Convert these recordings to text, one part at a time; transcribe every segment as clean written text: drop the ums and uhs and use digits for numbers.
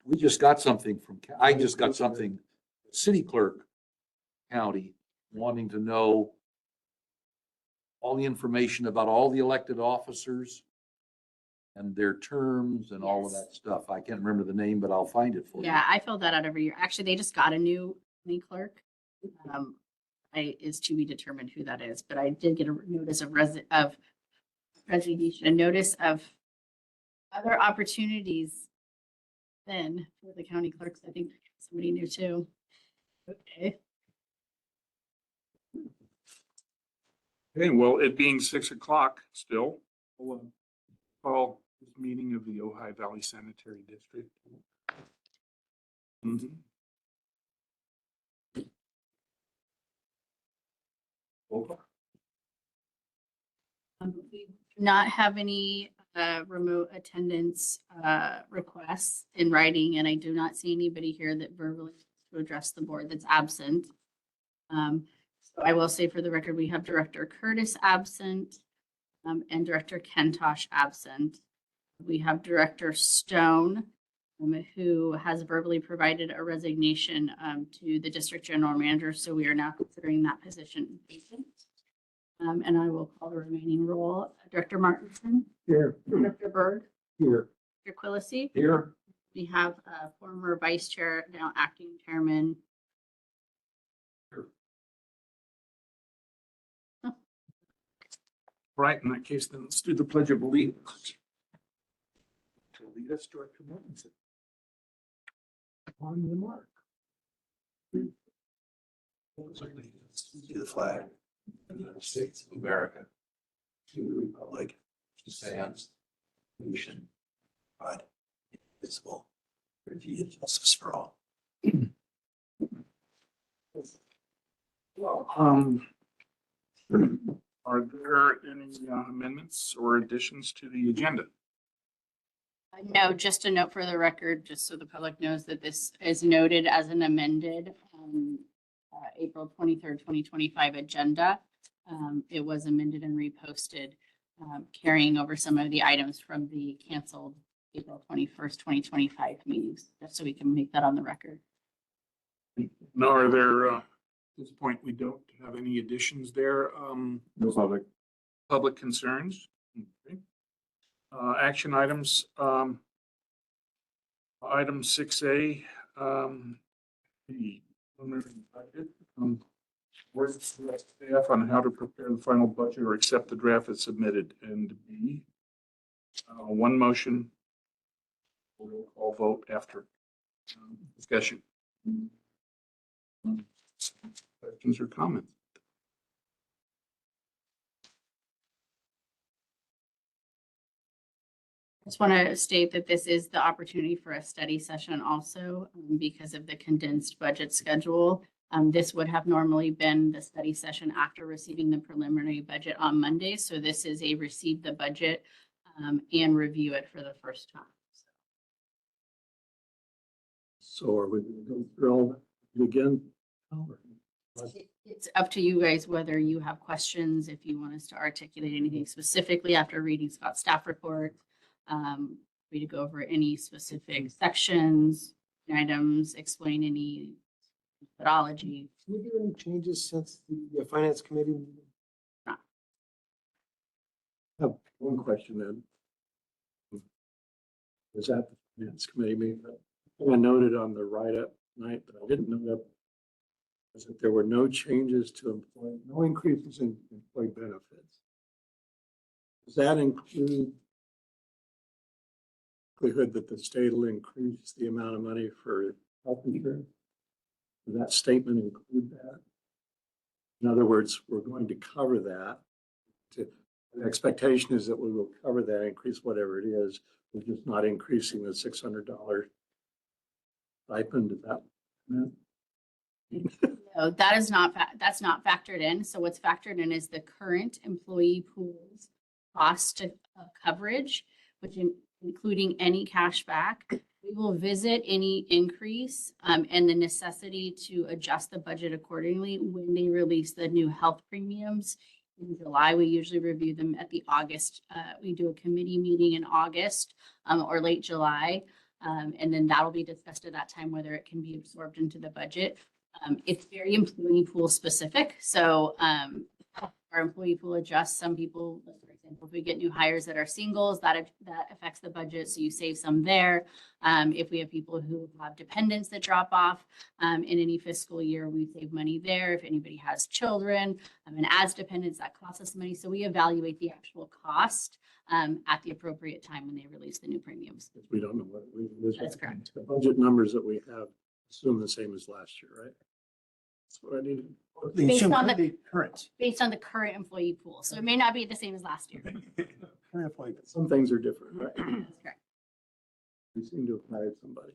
We just got something from, I just got something, city clerk county wanting to know all the information about all the elected officers and their terms and all of Yes. that stuff. I can't remember the name, but I'll find it for you. Yeah, I fill that out every year. Actually, they just got a new clerk. Is to be determined who that is, but I did get a notice of resignation, a notice of other opportunities then for the county clerks. I think somebody knew too. Okay. Okay, well, it being 6 o'clock still, we'll call this meeting of the Ojai Valley Sanitary District. Mhm. We do not have any remote attendance requests in writing, and I do not see anybody here that verbally to address the board that's absent. So I will say for the record, we have Director Curtis absent and Director Kentosh absent. We have Director Stone, who has verbally provided a resignation to the district general manager. So we are now considering that position vacant. And I will call the remaining roll. Director Martinson, Here. Director Berg, Here. Director Quillisi. Here. We have former vice chair, now acting chairman. Right, in that case, then let's do the Pledge of Allegiance. To lead us, Director Martinson. On the mark. To the flag of the United States of America, to the republic, which stands, nation, God, indivisible, liberty and justice for all. Well, are there any amendments or additions to the agenda? No, just a note for the record, just so the public knows that this is noted as an amended April 23rd, 2025 agenda. It was amended and reposted, carrying over some of the items from the canceled April 21st, 2025 meetings, just so we can make that on the record. No, are there, at this point, we don't have any additions there. No public. Public concerns. Okay. Action items. Item 6A, the preliminary budget. Work with staff on how to prepare the final budget or accept the draft that's submitted. And B, one motion. We'll all vote after discussion. Questions or comments? I just want to state that this is the opportunity for a study session also because of the condensed budget schedule. This would have normally been the study session after receiving the preliminary budget on Monday. So this is a receive the budget and review it for the first time. So are we going to go through all that again? It's up to you guys whether you have questions, if you want us to articulate anything specifically after reading Scott's staff report. We to go over any specific sections, items, explain any methodology. Can we do any changes since the finance committee? meeting? No. I have one question then. Was that the finance committee meeting? I noted on the write-up tonight, but I didn't note up was that there were no changes to employee, no increases in employee benefits. Does that include likelihood that the state will increase the amount of money for health insurance? Does that statement include that? In other words, we're going to cover that. The expectation is that we will cover that increase, whatever it is. We're just not increasing the $600 stipend. Is that meant? No, that is not, that's not factored in. So what's factored in is the current employee pool's cost of coverage, which including any cash back. We will visit any increase and the necessity to adjust the budget accordingly when they release the new health premiums in July. We usually review them at the August. We do a committee meeting in August or late July. And then that'll be discussed at that time, whether it can be absorbed into the budget. It's very employee pool specific. So our employee pool adjusts. Some people, like, for example, if we get new hires that are singles, that affects the budget. So you save some there. If we have people who have dependents that drop off in any fiscal year, we save money there. If anybody has children and as dependents, that costs us money. So we evaluate the actual cost at the appropriate time when they release the new premiums. We don't know what it is. That's correct. The budget numbers that we have assume the same as last year, right? That's what I needed. They Based assume on the- currently current. Based on the current employee pool. So it may not be the same as last year. Current employee. Some things are different, right? That's correct. We seem to have hired somebody.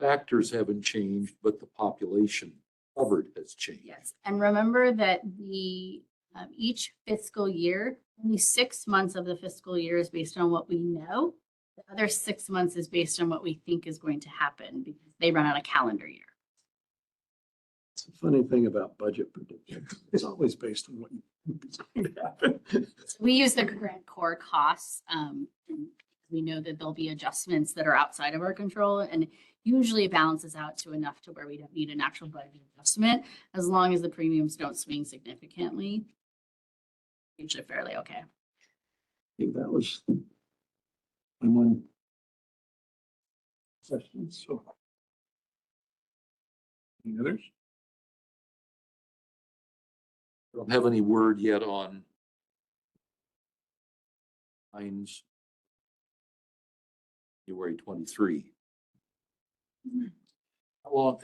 Factors haven't changed, but the population covered has changed. Yes, and remember that the, each fiscal year, only 6 months of the fiscal year is based on what we know. The other 6 months is based on what we think is going to happen because they run on a calendar year. It's a funny thing about budget predictions. It's always based on what you think is going to happen. So we use the current core costs. And we know that there'll be adjustments that are outside of our control, and usually it balances out to enough to where we don't need an actual budget adjustment, as long as the premiums don't swing significantly. Usually fairly okay. I think that was my one question. So Any others? Don't have any word yet on fines. January 23. How long,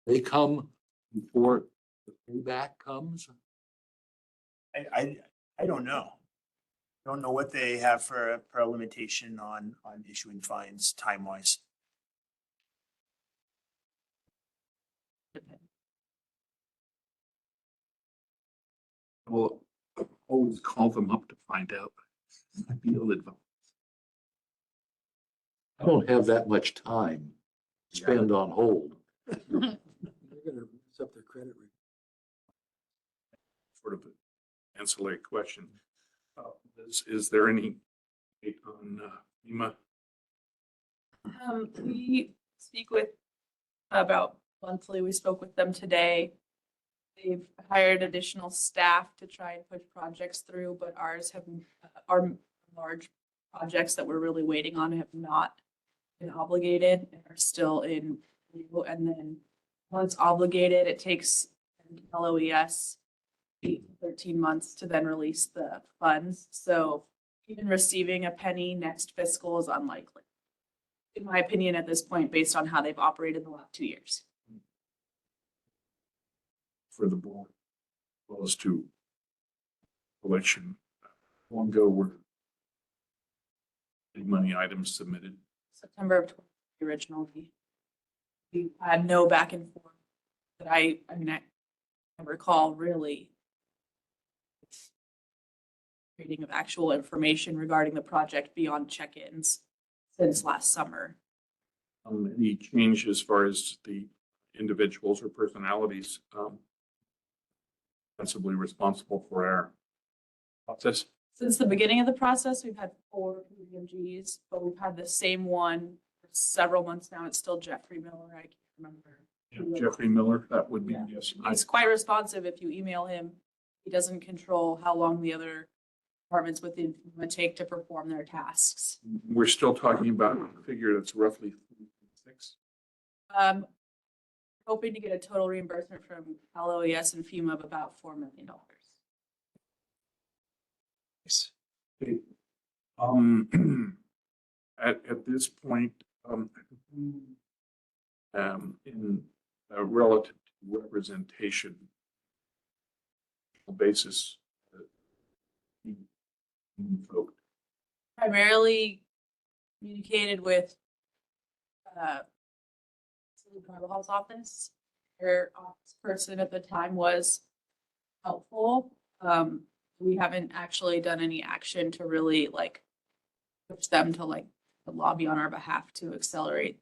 they come before the payback comes? I don't know. Don't know what they have for a limitation on issuing fines time wise. Well, always call them up to find out. Field advice. I don't have that much time to spend on hold. they're going to mess up their credit rating. Sort of an ancillary question. Is there any date on FEMA? We speak with about monthly. We spoke with them today. They've hired additional staff to try and push projects through, but ours have, our large projects that we're really waiting on have not been obligated and are still in. And then once obligated, it takes LOES 8 to 13 months to then release the funds. So even receiving a penny next fiscal is unlikely, in my opinion, at this point, based on how they've operated the last 2 years. For the board, as well as to election. Long ago were big money items submitted. September of 2020 originally. We had no back and forth that I mean, I recall really reading of actual information regarding the project beyond check-ins since last summer. Any change as far as the individuals or personalities principally responsible for our process? Since the beginning of the process, we've had 4 PDMGs, but we've had the same one for several months now. It's still Jeffrey Miller. I can't remember. Jeffrey Miller, that would be, Yeah. yes. He's quite responsive if you email him. He doesn't control how long the other departments within would take to perform their tasks. We're still talking about a figure that's roughly 6. Hoping to get a total reimbursement from LOES and FEMA of about $4 million. At this point, in a relative representation basis, folk, Primarily communicated with City Carvajal's office. Their office person at the time was helpful. We haven't actually done any action to really like push them to like lobby on our behalf to accelerate.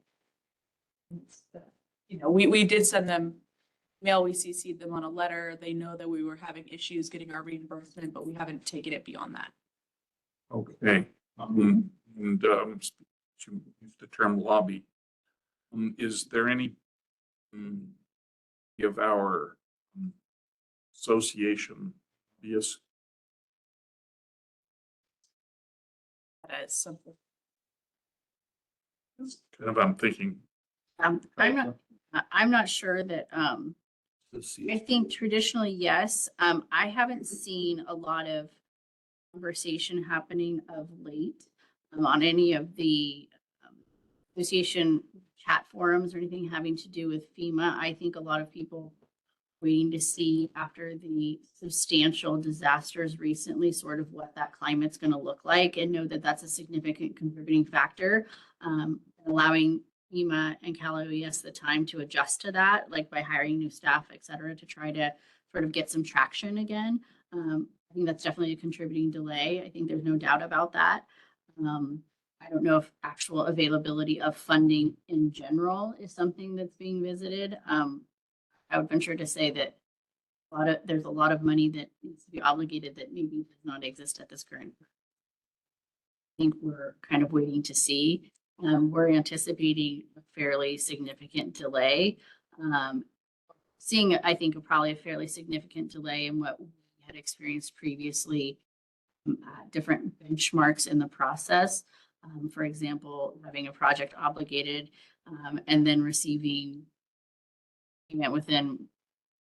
You know, we did send them mail, we CC'd them on a letter. They know that we were having issues getting our reimbursement, but we haven't taken it beyond that. okay. And to use the term lobby. Is there any of our association, yes, That is something. kind of, I'm thinking, I'm not sure that, I think traditionally, yes. I haven't seen a lot of conversation happening of late on any of the association chat forums or anything having to do with FEMA. I think a lot of people waiting to see after the substantial disasters recently, sort of what that climate's going to look like, and know that that's a significant contributing factor, allowing FEMA and Cal OES the time to adjust to that, like by hiring new staff, et cetera, to try to sort of get some traction again. I think that's definitely a contributing delay. I think there's no doubt about that. I don't know if actual availability of funding in general is something that's being visited. I would venture to say that there's a lot of money that needs to be obligated that maybe does not exist at this current. I think we're kind of waiting to see. We're anticipating a fairly significant delay. Seeing, I think, probably a fairly significant delay in what we had experienced previously, different benchmarks in the process. For example, having a project obligated and then receiving payment within,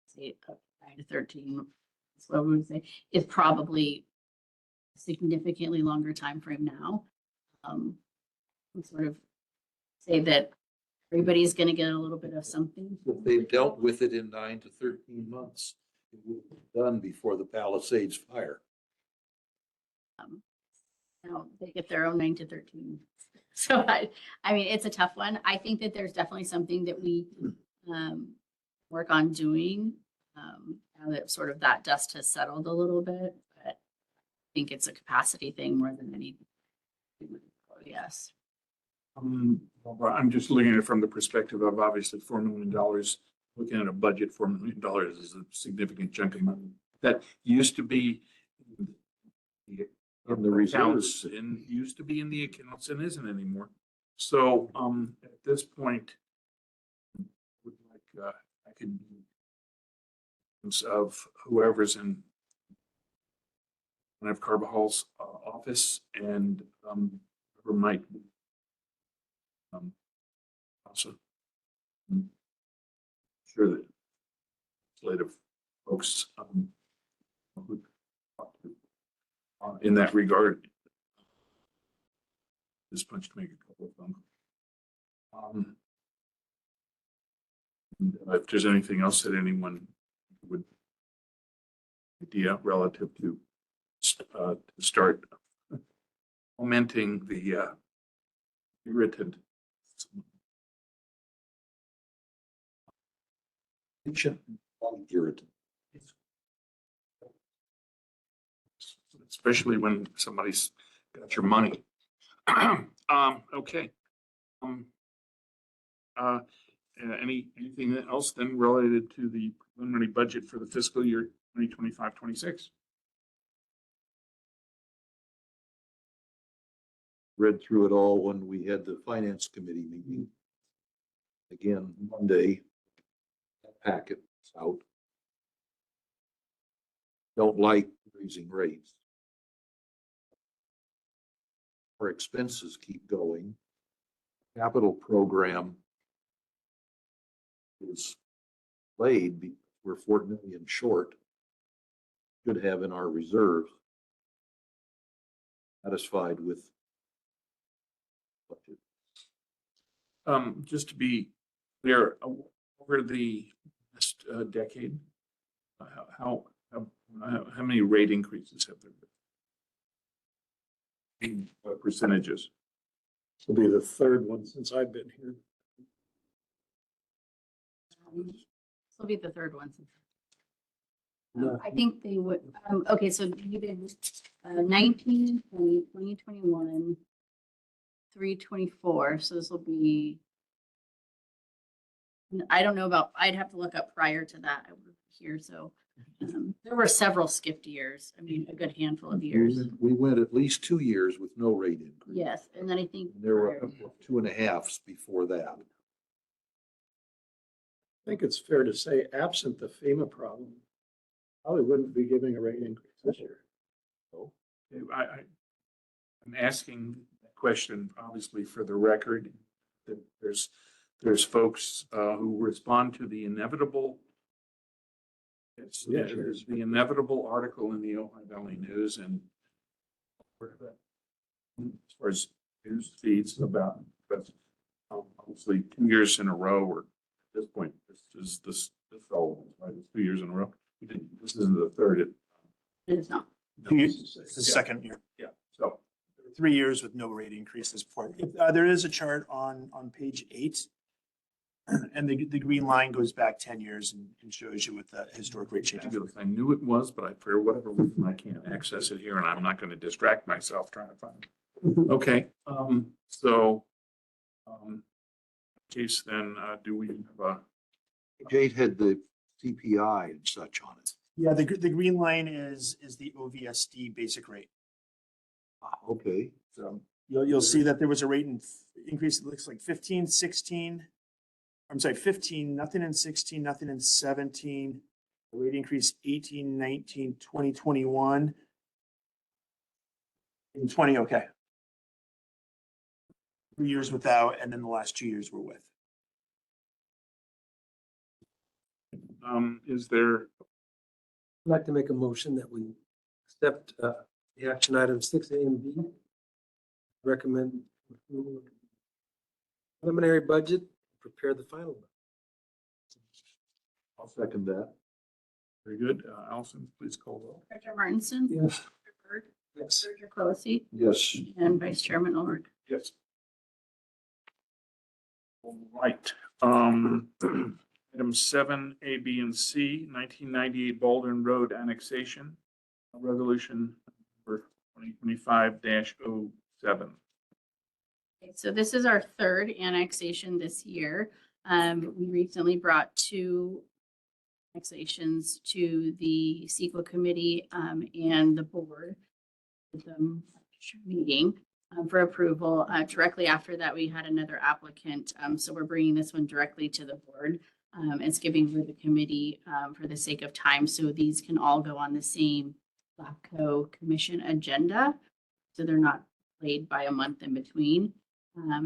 say, 9 to 13 months, what we would say, is probably a significantly longer time frame now. We sort of say that everybody's going to get a little bit of something. If they've dealt with it in 9 to 13 months, it will be done before the Palisades fire. Now they get their own 9 to 13. So I mean, it's a tough one. I think that there's definitely something that we work on doing now that sort of that dust has settled a little bit. But I think it's a capacity thing more than anything. Yes. well, I'm just looking at it from the perspective of obviously $4 million. Looking at a budget, $4 million is a significant chunk of money. That used to be In the reserves. accounts and used to be in the accounts and isn't anymore. So at this point, would like I could of whoever's in one of Carvajal's office and whoever might also sure that legislative folks would talk to in that regard. This punch to make a couple of them. And, if there's anything else that anyone would idea relative to start fomenting the irritant. Irritant. Especially when somebody's got your money. Okay. Anything else then related to the preliminary budget for the fiscal year 2025-26? Read through it all when we had the finance committee meeting. Again, Monday, that packet is out. Don't like raising rates. Our expenses keep going. Capital program is laid because we're 4 million short. Should have in our reserves. Satisfied with budget. Just to be clear, over the last decade, how many rate increases have there been? Percentages. This will be the third one since I've been here. This will be the third one. I think they would, okay, so you did 19, 20, 2021, 324, so this will be, I don't know about, I'd have to look up prior to that. I was here, so There were several skipped years. I mean, a good handful of years. We went at least 2 years with no rate increase. Yes, and then I think. There were a couple of 2.5s before that. I think it's fair to say, absent the FEMA problem, probably wouldn't be giving a rate increase this year. I'm asking that question, obviously, for the record, that there's folks who respond to the inevitable. There's the inevitable article in the Ojai Valley News and as far as news feeds about, but obviously 2 years in a row, or at this point, this all, right, it's 2 years in a row. This isn't the third. It is not. It's the second year. Yeah, so 3 years with no rate increases. There is a chart on page 8. And the green line goes back 10 years and shows you what the historic rate changes. I knew it was, but for whatever reason, I can't access it here, and I'm not going to distract myself trying to find it. Okay, so, case then, do we have a? Jade had the CPI and such on it. Yeah, the green line is the OVSD basic rate. Okay. So you'll see that there was a rate increase. It looks like 15, 16. I'm sorry, 15, nothing in 16, nothing in 17. The rate increase 18, 19, 20, 21. In 20, okay. 3 years without, and then the last 2 years were with. Is there, I'd like to make a motion that we accept the action item 6A and B. Recommend approval of preliminary budget, prepare the final budget. I'll second that. very good, Allison, please call roll. Director Martinson. Yes. Director Byrd, Yes. Director Quillisi, Yes. and Vice Chairman Ulrich. Yes. All right, item 7A, B, and C, 1998 Baldwin Road annexation, resolution number 2025-07. Okay, so this is our third annexation this year. We recently brought 2 annexations to the CEQA committee and the board with them meeting for approval. Directly after that, we had another applicant. So we're bringing this one directly to the board and skipping through the committee for the sake of time. So these can all go on the same LAFCO commission agenda. So they're not played by a month in between.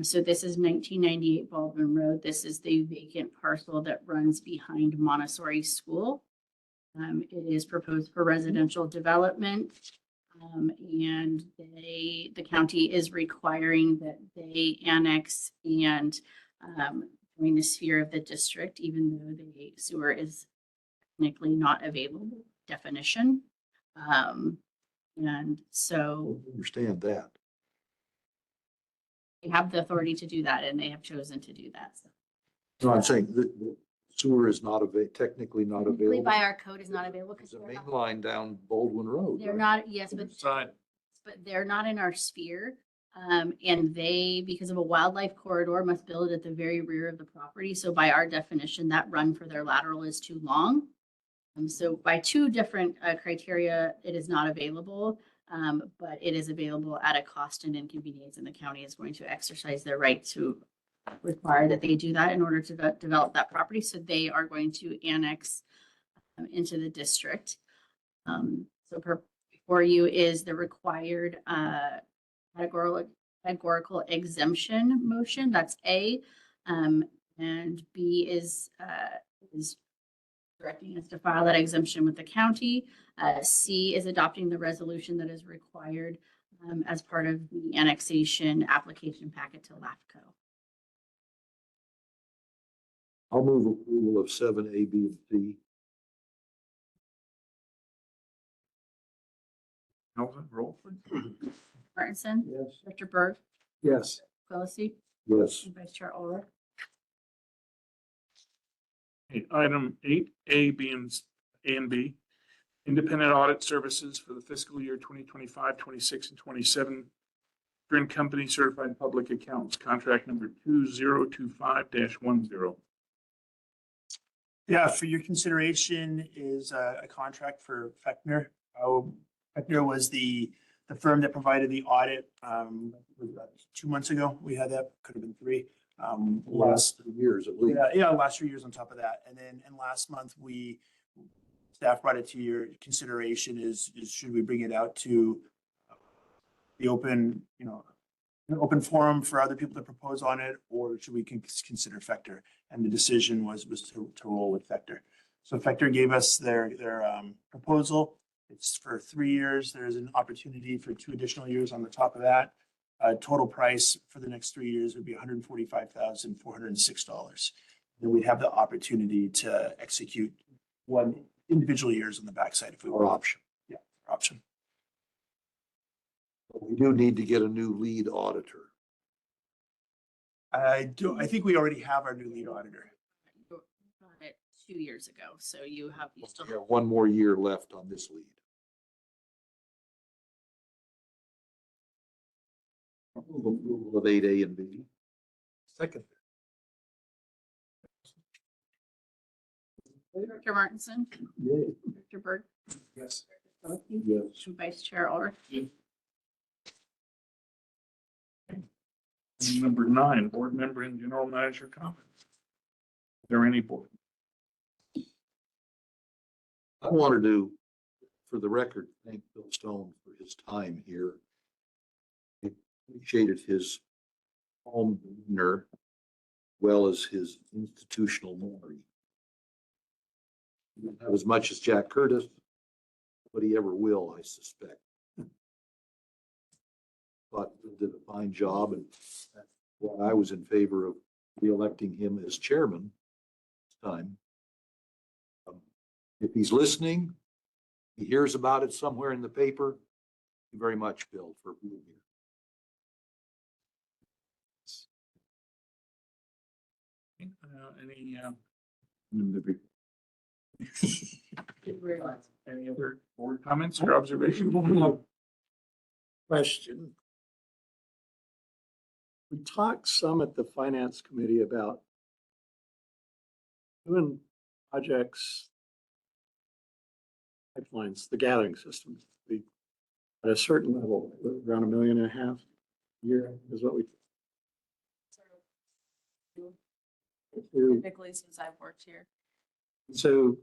So this is 1998 Baldwin Road. This is the vacant parcel that runs behind Montessori School. It is proposed for residential development. And the county is requiring that they annex and join the sphere of the district, even though the sewer is technically not available definition. And so Understand that. they have the authority to do that, and they have chosen to do that. So No, I'm saying the sewer is not technically not technically available. by our code is not available because There's a main line down Baldwin Road. they're right? not, yes, Side. but they're not in our sphere. And they, because of a wildlife corridor, must build it at the very rear of the property. So by our definition, that run for their lateral is too long. So by 2 different criteria, it is not available, but it is available at a cost and inconvenience, and the county is going to exercise their right to require that they do that in order to develop that property. So they are going to annex into the district. So before you is the required categorical exemption motion. That's A. And B is directing us to file that exemption with the county. C is adopting the resolution that is required as part of the annexation application packet to LAFCO. I'll move approval of 7A, B, and C. Allison, roll, please. Martinson, Yes. Director Byrd, Yes. Quillisi, Yes. and Vice Chair Ulrich. Okay, item 8A, B, and B, independent audit services for the fiscal year 2025, 26, and 27. Current company certified public accountants, contract number 2025-10. Yeah, for your consideration is a contract for Fechner. Fechner was the firm that provided the audit, was that 2 months ago. We had that, could have been three. Last 3 years at least. Yeah, last 3 years on top of that. And last month, staff brought it to your consideration is should we bring it out to the open, an open forum for other people to propose on it, or should we consider Fector? And the decision was to roll with Fector. So Fector gave us their proposal. It's for 3 years. There's an opportunity for 2 additional years on the top of that. Total price for the next 3 years would be $145,406. Then we have the opportunity to execute one individual years on the backside if we Or want. option. Yeah, option. We do need to get a new lead auditor. I think we already have our new lead auditor. You got it 2 years ago, so you still We have 1 more year left on this lead. Approval of 8A and B. Second. Director Martinson, Director Berg, Yes. Yes. and Vice Chair Ulrich. Number 9, board member and general manager comments. Is there any board? I wanted to, for the record, thank Bill Stone for his time here. I appreciated his calm demeanor, well as his institutional memory. Not as much as Jack Curtis, but he ever will, I suspect. But he did a fine job, and that's why I was in favor of reelecting him as chairman this time. If he's listening, he hears about it somewhere in the paper. Thank you very much, Bill, for being here. Any other board comments or observations? Question. We talked some at the finance committee about doing projects, pipelines, the gathering systems. We, at a certain level, around $1.5 million a year is what we. Typically, since I've worked here. So,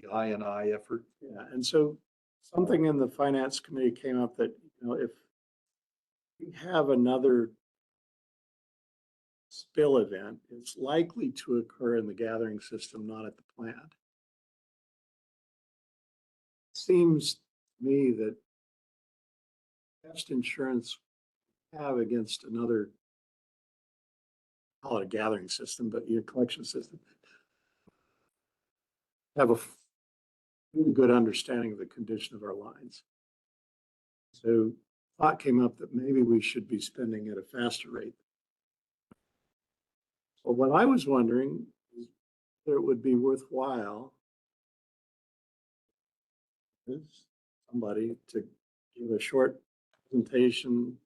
The I&I effort. yeah, and so something in the finance committee came up that, if we have another spill event, it's likely to occur in the gathering system, not at the plant. Seems to me that best insurance we have against another, call it a gathering system, but your collection system, have a really good understanding of the condition of our lines. So thought came up that maybe we should be spending at a faster rate. Well, what I was wondering is whether it would be worthwhile is somebody to give a short presentation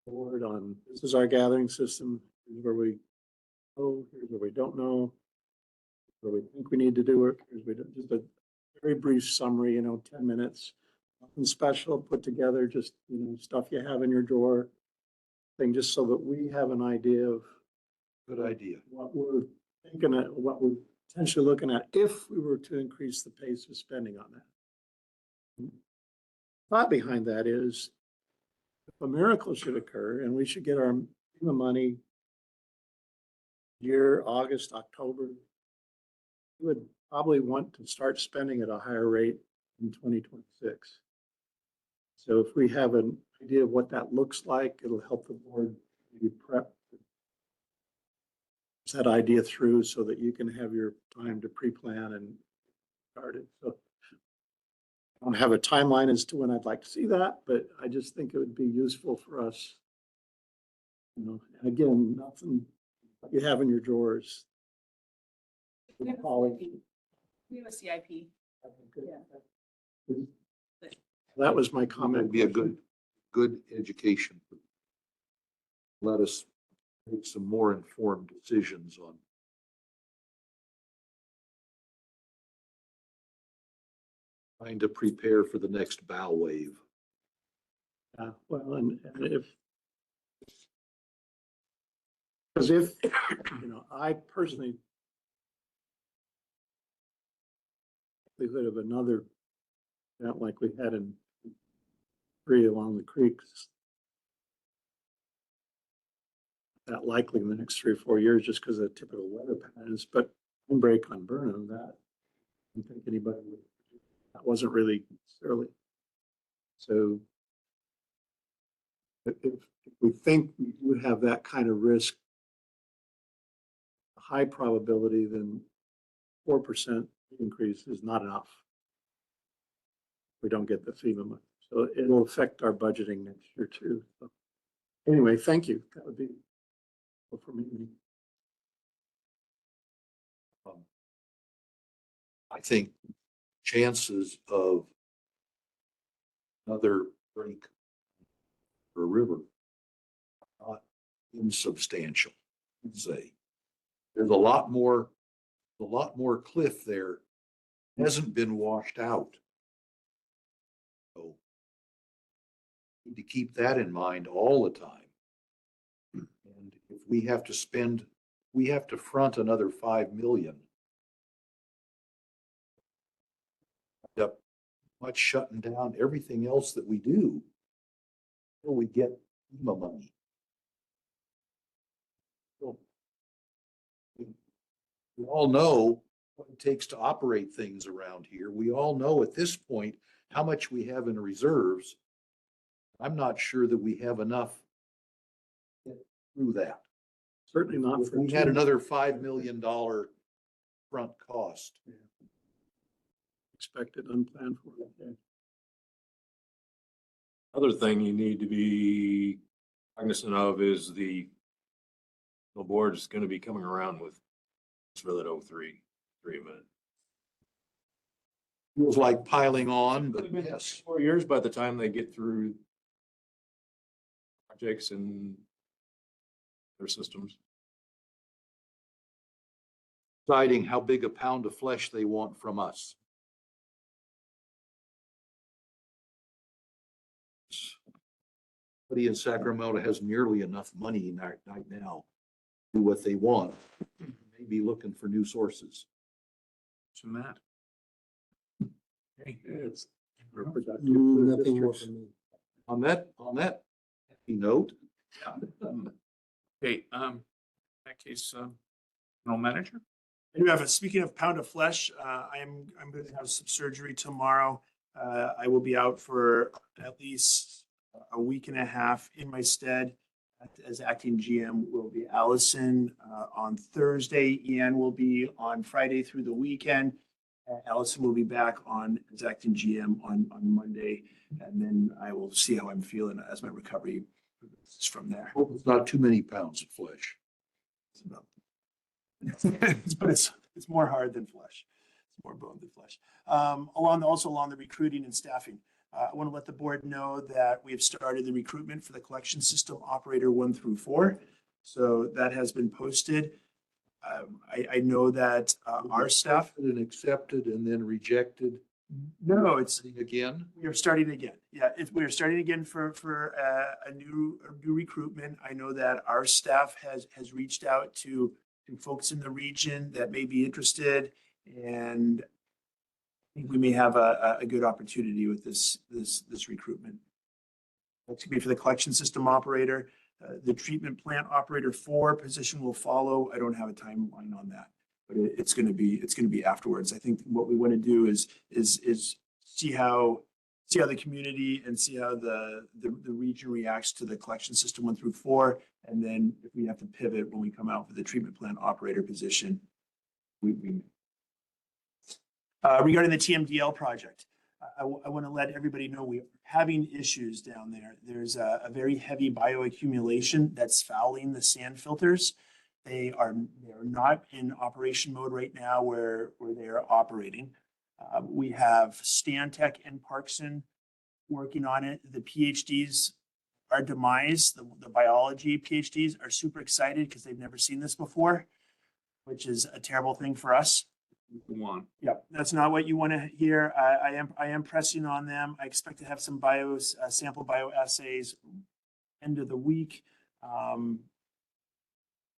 forward on this is our gathering system, here's where we know, here's where we don't know, where we think we need to do it, here's where we don't, just a very brief summary, 10 minutes. Nothing special, put together, just, stuff you have in your drawer thing, just so that we have an idea of Good idea. what we're thinking of, what we're potentially looking at if we were to increase the pace of spending on that. Thought behind that is if a miracle should occur and we should get our FEMA money August, October, we would probably want to start spending at a higher rate in 2026. So if we have an idea of what that looks like, it'll help the board maybe prep that idea through so that you can have your time to pre-plan and start it. So I don't have a timeline as to when I'd like to see that, but I just think it would be useful for us. And again, nothing you have in your drawers. We have a CIP. That was my That comment. would be a good education. Let us make some more informed decisions on trying to prepare for the next bow wave. Well, and if, because if, I personally, likelihood of another event like we had in three along the creeks, that likely in the next 3 or 4 years, just because of typical weather patterns, but one break on Burnham, that, I don't think anybody would, that wasn't really early. So if we think we do have that kind of risk, high probability, then 4% increase is not enough. We don't get the FEMA money. So it'll affect our budgeting next year too. So anyway, thank you. That would be all for me. I think chances of another break for a river are not insubstantial, I'd say. There's a lot more cliff there hasn't been washed out. So need to keep that in mind all the time. And if we have to front another 5 million. Up much shutting down everything else that we do until we get FEMA money. So we all know what it takes to operate things around here. We all know at this point how much we have in reserves. I'm not sure that we have enough to get through that. Certainly not If for we had another $5 million front cost. expected, unplanned for. Other thing you need to be cognizant of is the board is going to be coming around with for that 03 agreement. Feels like piling on, but yes. 4 years by the time they get through projects and their systems. Deciding how big a pound of flesh they want from us. Nobody in Sacramento has nearly enough money right now to do what they want. Maybe looking for new sources. So Matt. Okay. It's reproductive. Nothing more from me. On that happy note, Okay, in that case, general manager? I do have a, speaking of pound of flesh, I'm going to have some surgery tomorrow. I will be out for at least a week and a half. In my stead as acting GM will be Allison on Thursday. Ian will be on Friday through the weekend. Allison will be back on as acting GM on Monday, and then I will see how I'm feeling as my recovery is from there. hope it's not too many pounds of flesh. But it's more hard than flesh. It's more bone than flesh. Along the recruiting and staffing. I want to let the board know that we have started the recruitment for the collection system operator 1 through 4. So that has been posted. I know that our staff. And accepted and then rejected. No, it's Again. we are starting again. Yeah, we are starting again for a new recruitment. I know that our staff has reached out to folks in the region that may be interested, and I think we may have a good opportunity with this recruitment. That's going to be for the collection system operator. The treatment plant operator 4 position will follow. I don't have a timeline on that, but it's going to be afterwards. I think what we want to do is see how the community and see how the region reacts to the collection system 1 through 4, and then if we have to pivot when we come out for the treatment plant operator position, regarding the TMDL project, I want to let everybody know we're having issues down there. There's a very heavy bioaccumulation that's fouling the sand filters. They are not in operation mode right now where they are operating. We have Stantec and Parkson working on it. The PhDs, our demise, the biology PhDs are super excited because they've never seen this before, which is a terrible thing for us. want. Yep, that's not what you want to hear. I am pressing on them. I expect to have some sample bioassays end of the week.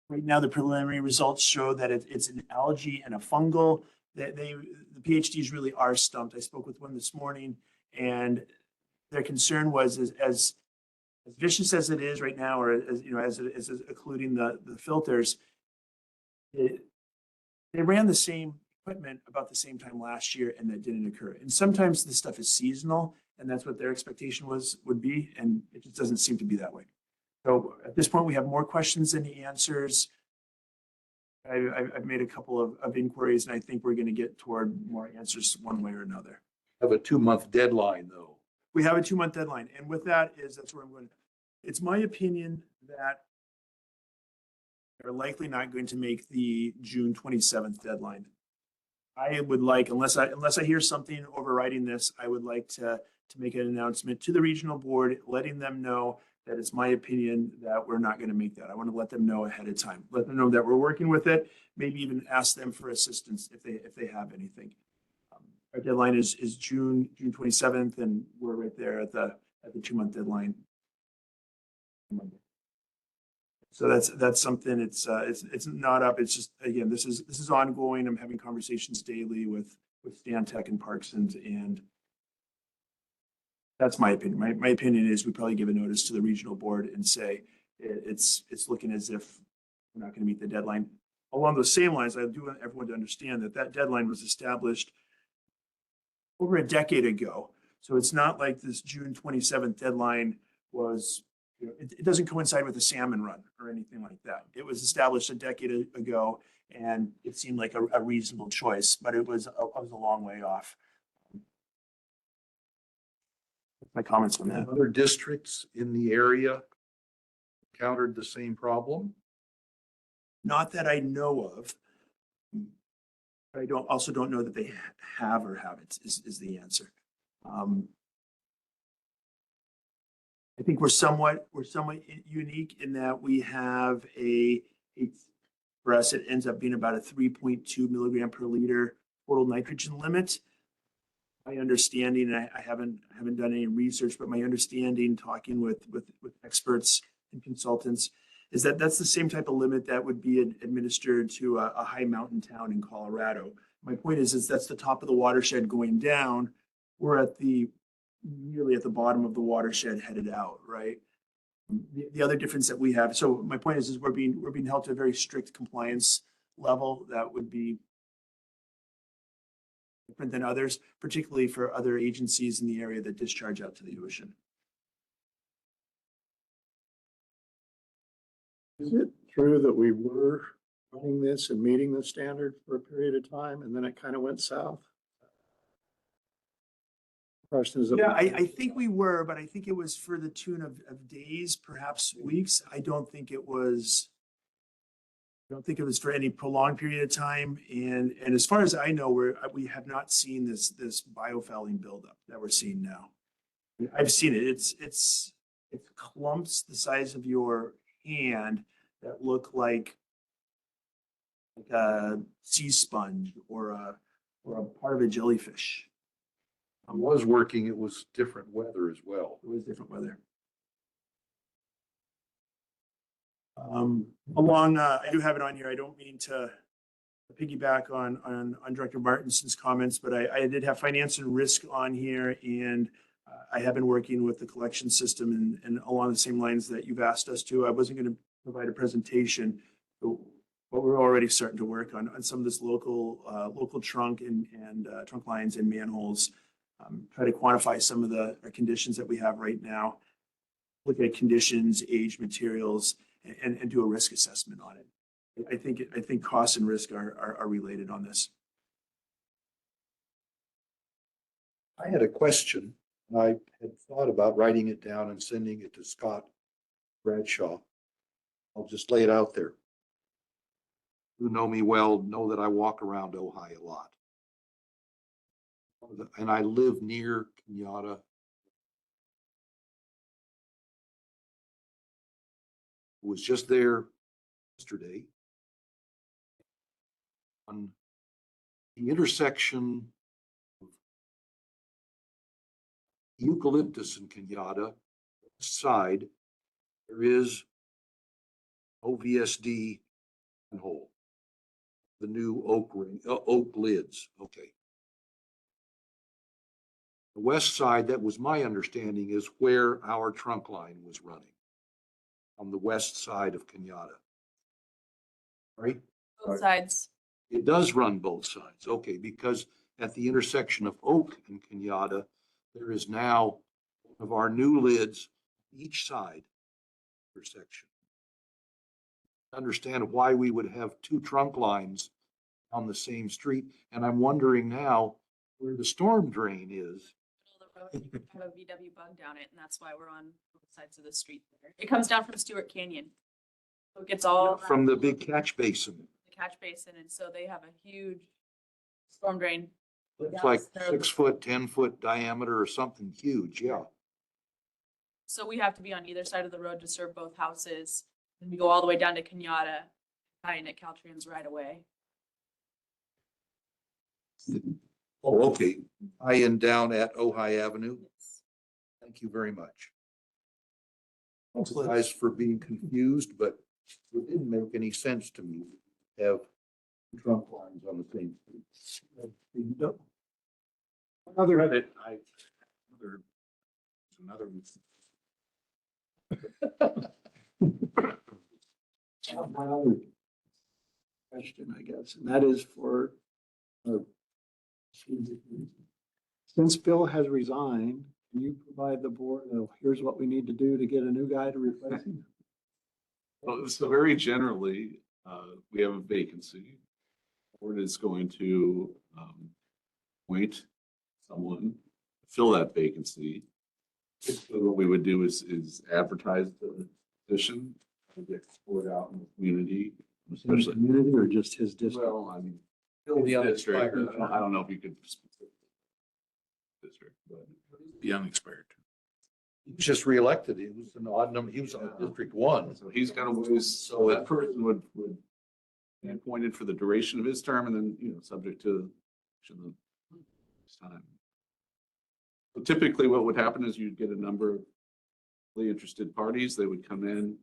Right now, the preliminary results show that it's an algae and a fungal. That the PhDs really are stumped. I spoke with one this morning, and their concern was as vicious as it is right now, or as you know, as it is occluding the filters. They ran the same equipment about the same time last year, and that didn't occur. And sometimes this stuff is seasonal, and that's what their expectation would be, and it just doesn't seem to be that way. So at this point, we have more questions than the answers. I've made a couple of inquiries, and I think we're going to get toward more answers one way or another. Have a 2-month deadline, though. We have a 2-month deadline, and with that that's where I'm going. It's my opinion that they're likely not going to make the June 27th deadline. I would like, unless I hear something overriding this, I would like to make an announcement to the regional board, letting them know that it's my opinion that we're not going to make that. I want to let them know ahead of time, let them know that we're working with it, maybe even ask them for assistance if they have anything. Our deadline is June 27th, and we're right there at the 2-month deadline. So that's something. It's not up. It's just, again, this is ongoing. I'm having conversations daily with Stantec and Parksons, and that's my opinion. My opinion is we probably give a notice to the regional board and say it's looking as if we're not going to meet the deadline. Along those same lines, I do want everyone to understand that deadline was established over a decade ago. So it's not like this June 27th deadline was, it doesn't coincide with the salmon run or anything like that. It was established a decade ago, and it seemed like a reasonable choice, but it was a long way off. My comments on that. Other districts in the area encountered the same problem? Not that I know of. I also don't know that they have or haven't is the answer. I think we're somewhat unique in that we have for us, it ends up being about a 3.2 milligram per liter total nitrogen limit. My understanding, and I haven't done any research, but my understanding, talking with experts and consultants, is that that's the same type of limit that would be administered to a high mountain town in Colorado. My point is that's the top of the watershed going down. We're nearly at the bottom of the watershed headed out, right? The other difference that we have, so my point is we're being held to a very strict compliance level that would be different than others, particularly for other agencies in the area that discharge out to the ocean. Is it true that we were running this and meeting the standard for a period of time, and then it kind of went south? Question is, Yeah, I think we were, but I think it was for the tune of days, perhaps weeks. I don't think it was for any prolonged period of time. And as far as I know, we have not seen this biofouling buildup that we're seeing now. I've seen it. It's clumps the size of your hand that look like a sea sponge or a part of a jellyfish. I was working, it was different weather as well. It was different weather. I do have it on here. I don't mean to piggyback on Director Martinson's comments, but I did have finance and risk on here, and I have been working with the collection system and along the same lines that you've asked us to. I wasn't going to provide a presentation, but we're already starting to work on some of this local trunk and trunk lines and manholes. Try to quantify some of the conditions that we have right now, look at conditions, age, materials, and do a risk assessment on it. I think cost and risk are related on this. I had a question. I had thought about writing it down and sending it to Scott Bradshaw. I'll just lay it out there. Who know me well know that I walk around Ojai a lot. And I live near Kenyatta. Was just there yesterday. On the intersection of Eucalyptus and Kenyatta side, there is OVSD hole. The new oak lids, okay. The west side, that was my understanding, is where our trunk line was running. On the west side of Kenyatta. Right? Both sides. It does run both sides, okay, because at the intersection of Oak and Kenyatta, there is now one of our new lids each side intersection. Understand why we would have two trunk lines on the same street, and I'm wondering now where the storm drain is. Middle of the road, you could have a VW bug down it, and that's why we're on both sides of the street there. It comes down from Stewart Canyon. So it gets all From the big catch basin. the catch basin, and so they have a huge storm drain. It's like 6 foot, 10 foot diameter or something huge, yeah. So we have to be on either side of the road to serve both houses. And we go all the way down to Kenyatta, tying at Caltrans right away. Oh, okay. I am down at Ojai Avenue. Thank you very much. Apologize for being confused, but it didn't make any sense to me to have trunk lines on the same street. Another edit, another. My other question, I guess, and that is for, since Bill has resigned, can you provide the board, here's what we need to do to get a new guy to replace him? Well, so very generally, we have a vacancy. Board is going to appoint someone to fill that vacancy. So what we would do is advertise the position, and get word out in the community, especially. Community or just his district? Well, I mean, Fill the district, unexpired. I don't know if you could. District, but The unexpired. He was just reelected. He was an odd number. He was on District 1. so he's got to lose, so that person would be appointed for the duration of his term and then, subject to this time. So typically what would happen is you'd get a number of really interested parties. They would come in,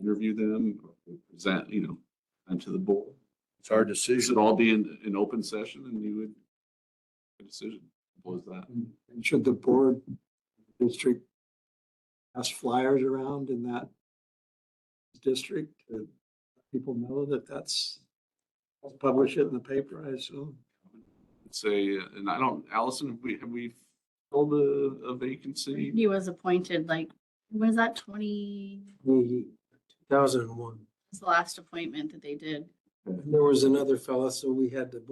interview them, present, and to the board. It's our This decision. would all be in open session and you would make a decision. What was that? And should the board district pass flyers around in that district to let people know that that's, publish it in the paper, I assume? Say, and I don't, Allison, have we filled a vacancy? He was appointed like, was that 20, 2001. was the last appointment that they did? And there was another fella, so we had the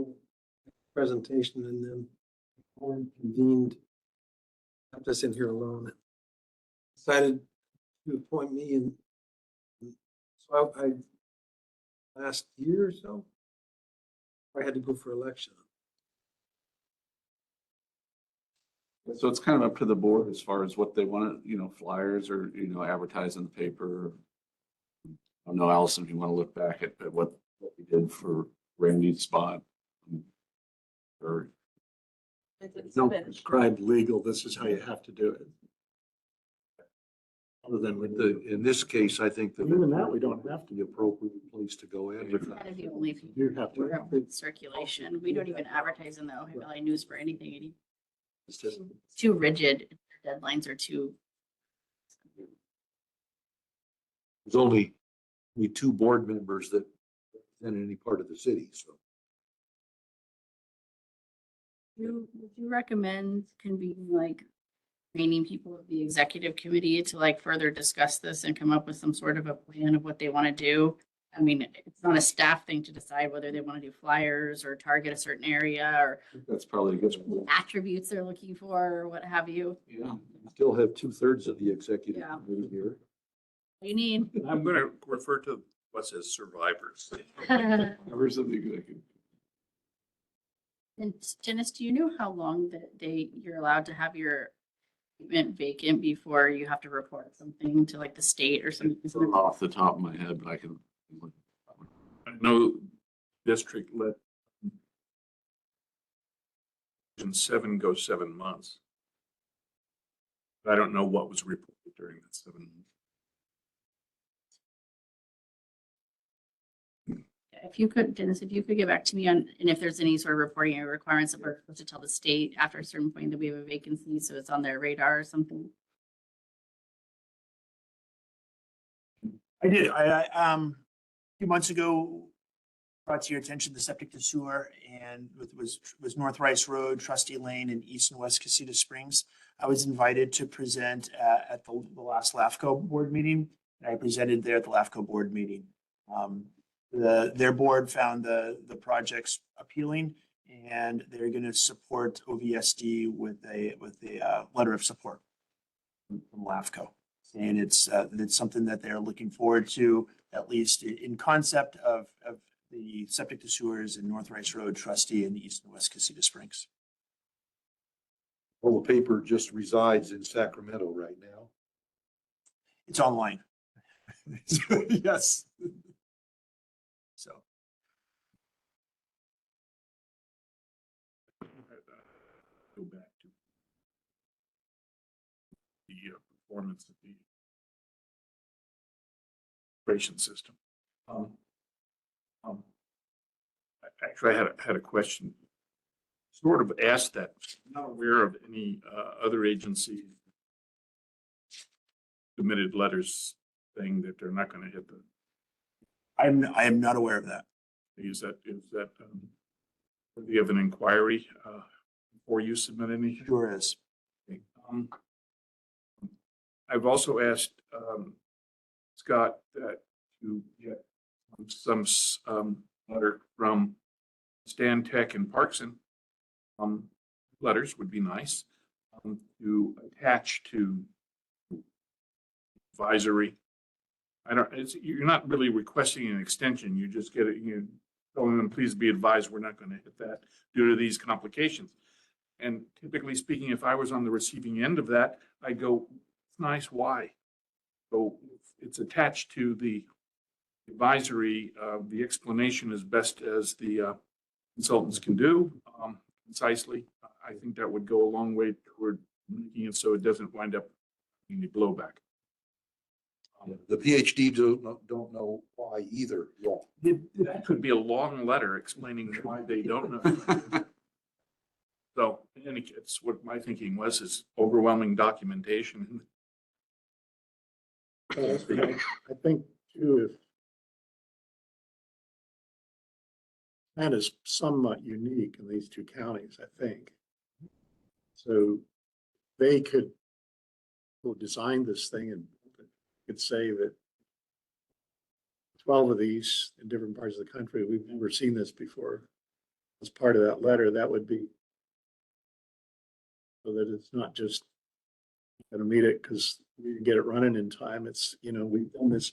presentation and then board convened, kept us in here alone. Decided to appoint me and so I last year or so, I had to go for election. So it's kind of up to the board as far as what they want to, flyers or, advertise in the paper. I don't know, Allison, if you want to look back at what we did for Randy's spot. Or, It's No seven. prescribed legal, this is how you have to do it. Other than with In this case, I think that. Even that, we don't have to. The appropriate place to go in. Kind of the only You have we're to. in circulation. We don't even advertise in the Ojai Valley News for anything. It's just- It's too rigid. Deadlines are too. There's only two board members that in any part of the city, so. Would you recommend convening like training people of the executive committee to like further discuss this and come up with some sort of a plan of what they want to do? I mean, it's not a staff thing to decide whether they want to do flyers or target a certain area or that's probably a good. attributes they're looking for or what have you. Yeah. Still have 2/3 of the executive Yeah. committee here. You need. I'm going to refer to what's as survivors. Members of the executive. And Janice, do you know how long that you're allowed to have your appointment vacant before you have to report something to like the state or something? Off the top of my head, but I can. I know district let and 7 goes 7 months. But I don't know what was reported during that 7 months. If you could, Dennis, if you could get back to me on, and if there's any sort of reporting or requirements that we're supposed to tell the state after a certain point that we have a vacancy, so it's on their radar or something. I did, a few months ago, brought to your attention the septic to sewer and was North Rice Road, Trustee Lane, and East and West Casita Springs. I was invited to present at the last LAFCO board meeting. And I presented there at the LAFCO board meeting. Their board found the projects appealing, and they're going to support OVSD with a letter of support from LAFCO. And it's something that they're looking forward to, at least in concept of the septic to sewers in North Rice Road, Trustee, and East and West Casita Springs. Well, the paper just resides in Sacramento right now. It's online. Yes. So. Go back to the performance of the operation system. Actually, I had a question. Sort of asked that. I'm not aware of any other agencies submitted letters saying that they're not going to hit the. I am not aware of that. Is that do you have an inquiry before you submit any? Sure is. I've also asked Scott that to get some letter from Stan Tech and Parkson. Letters would be nice to attach to advisory. You're not really requesting an extension. You just get it. You telling them, please be advised, we're not going to hit that due to these complications. And typically speaking, if I was on the receiving end of that, I go, it's nice. Why? So it's attached to the advisory. The explanation as best as the consultants can do concisely. I think that would go a long way toward making it so it doesn't wind up any blowback. The PhD don't know why either. That could be a long letter explaining why they don't know. So in any case, what my thinking was is overwhelming documentation. I think too, if that is somewhat unique in these two counties, I think. So they could design this thing and could say that 12 of these in different parts of the country, we've never seen this before. As part of that letter, that would be so that it's not just going to meet it because we didn't get it running in time. It's, we've done this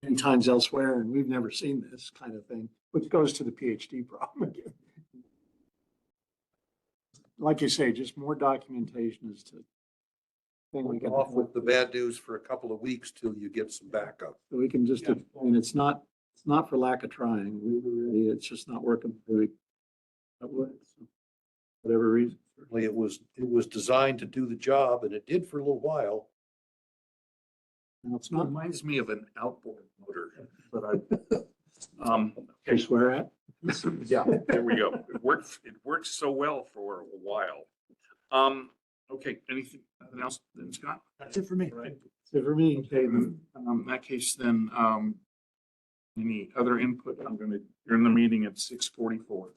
many times elsewhere and we've never seen this kind of thing, which goes to the PhD problem again. Like you say, just more documentation is to thing we can Off with the bad news for a couple of weeks till you get some backup. So we can just, and it's not for lack of trying. Really, it's just not working for whatever reason. Certainly it was designed to do the job and it did for a little while. No, it's It not. reminds me of an outboard motor, but I swear at. Yeah. there we go. It works so well for a while. Okay, anything else, then, Scott? That's it for me. Right. So for me, Okay, then, in that case, then, any other input? I'm gonna, you're in the meeting at 6:44.